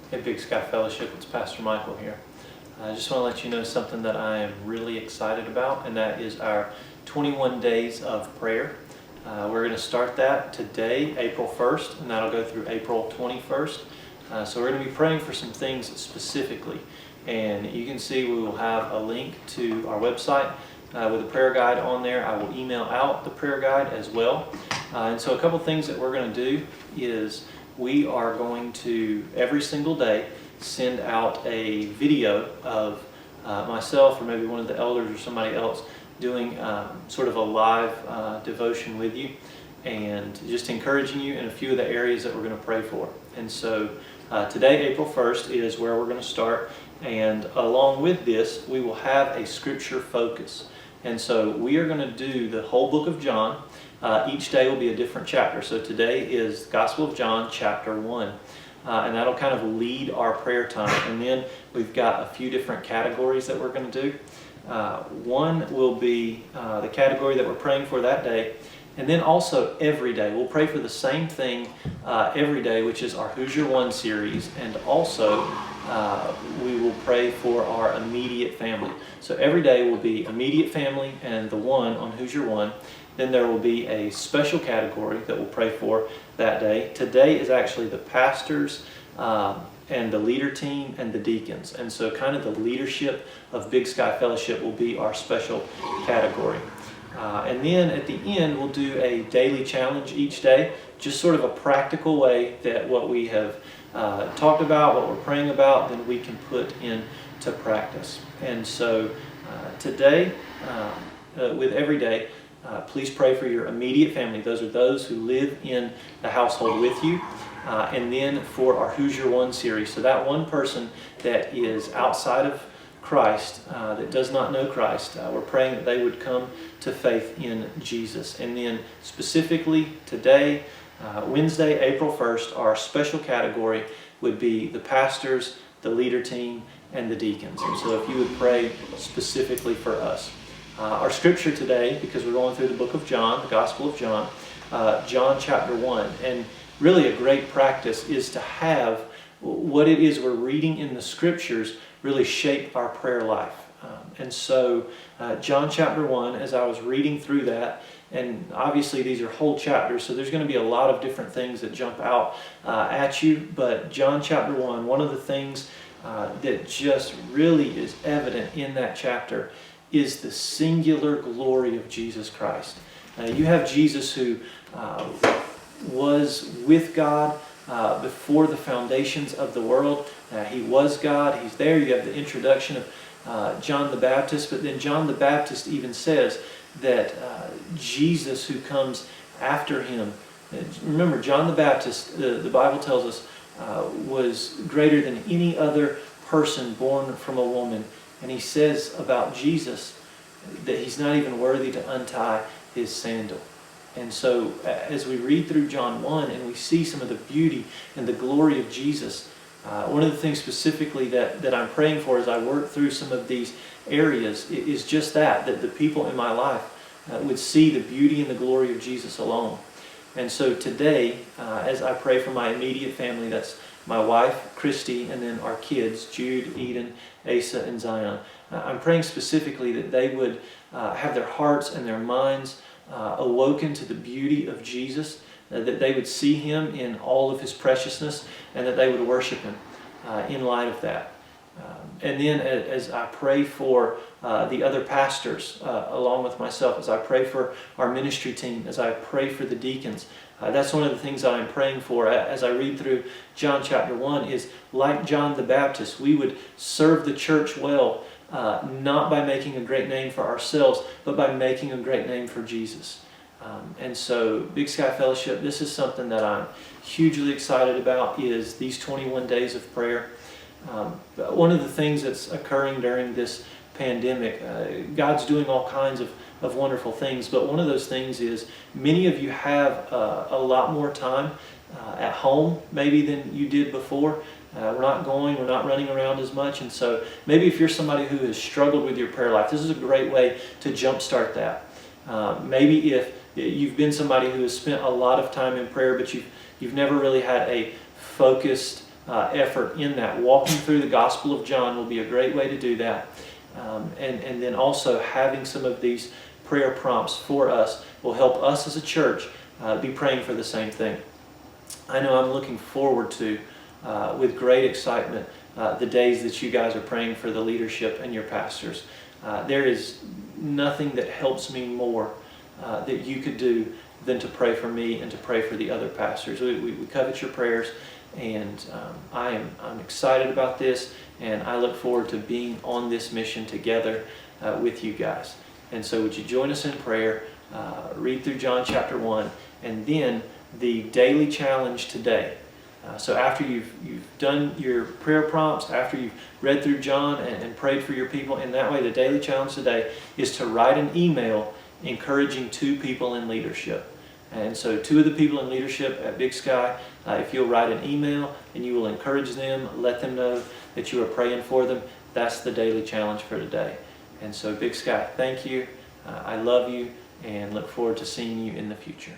Hey, Big Sky Fellowship, it's Pastor Michael here. I just want to let you know something that I am really excited about, and that is our 21 days of prayer. We're going to start that today, April 1st, and that'll go through April 21st. So we're going to be praying for some things specifically. And you can see we will have a link to our website with a prayer guide on there. I will email out the prayer guide as well. And so a couple things that we're going to do is we are going to, every single day, send out a video of myself or maybe one of the elders or somebody else doing sort of a live devotion with you and just encouraging you in a few of the areas that we're going to pray for. And so today, April 1st, is where we're going to start. And along with this, we will have a scripture focus. And so we are going to do the whole book of John. Each day will be a different chapter. So today is Gospel of John, chapter 1. And that'll kind of lead our prayer time. And then we've got a few different categories that we're going to do. One will be the category that we're praying for that day. And then also every day. We'll pray for the same thing every day, which is our Who's Your One series. And also we will pray for our immediate family. So every day will be immediate family and the one on Who's Your One. Then there will be a special category that we'll pray for that day. Today is actually the pastors and the leader team and the deacons. And so kind of the leadership of Big Sky Fellowship will be our special category. And then at the end, we'll do a daily challenge each day, just sort of a practical way that what we have talked about, what we're praying about, then we can put into practice. And so today, with every day, please pray for your immediate family. Those are those who live in the household with you. And then for our Who's Your One series. So that one person that is outside of Christ, that does not know Christ, we're praying that they would come to faith in Jesus. And then specifically today, Wednesday, April 1st, our special category would be the pastors, the leader team, and the deacons. And so if you would pray specifically for us. Our scripture today, because we're going through the book of John, the Gospel of John, John chapter 1. And really a great practice is to have what it is we're reading in the scriptures really shape our prayer life. And so John chapter 1, as I was reading through that, and obviously these are whole chapters, so there's going to be a lot of different things that jump out at you. But John chapter 1, one of the things that just really is evident in that chapter is the singular glory of Jesus Christ. You have Jesus who was with God before the foundations of the world. He was God. He's there. You have the introduction of John the Baptist, but then John the Baptist even says that Jesus who comes after him, remember John the Baptist, the Bible tells us, was greater than any other person born from a woman. And he says about Jesus that he's not even worthy to untie his sandal. And so as we read through John 1 and we see some of the beauty and the glory of Jesus, one of the things specifically that I'm praying for as I work through some of these areas is just that the people in my life would see the beauty and the glory of Jesus alone. And so today, as I pray for my immediate family, that's my wife, Christy, and then our kids, Jude, Eden, Asa, and Zion. I'm praying specifically that they would have their hearts and their minds awoken to the beauty of Jesus, that they would see Him in all of His preciousness, and that they would worship Him in light of that. And then as I pray for the other pastors along with myself, as I pray for our ministry team, as I pray for the deacons, that's one of the things that I'm praying for as I read through John chapter 1 is, like John the Baptist, we would serve the church well, not by making a great name for ourselves, but by making a great name for Jesus. And so Big Sky Fellowship, this is something that I'm hugely excited about, is these 21 days of prayer. One of the things that's occurring during this pandemic, God's doing all kinds of wonderful things, but one of those things is many of you have a lot more time at home maybe than you did before. We're not running around as much, and so maybe if you're somebody who has struggled with your prayer life, this is a great way to jumpstart that. Maybe if you've been somebody who has spent a lot of time in prayer, but you've never really had a focused effort in that. Walking through the Gospel of John will be a great way to do that. And then also having some of these prayer prompts for us will help us as a church be praying for the same thing. I know I'm looking forward to, with great excitement, the days that you guys are praying for the leadership and your pastors. There is nothing that helps me more that you could do than to pray for me and to pray for the other pastors. We covet your prayers, and I'm excited about this, and I look forward to being on this mission together with you guys. And so would you join us in prayer, read through John chapter 1, and then the daily challenge today. So after you've done your prayer prompts, after you've read through John and prayed for your people, in that way the daily challenge today is to write an email encouraging 2 people in leadership. And so 2 of the people in leadership at Big Sky, if you'll write an email and you will encourage them, let them know that you are praying for them, that's the daily challenge for today. And so Big Sky, thank you. I love you and look forward to seeing you in the future.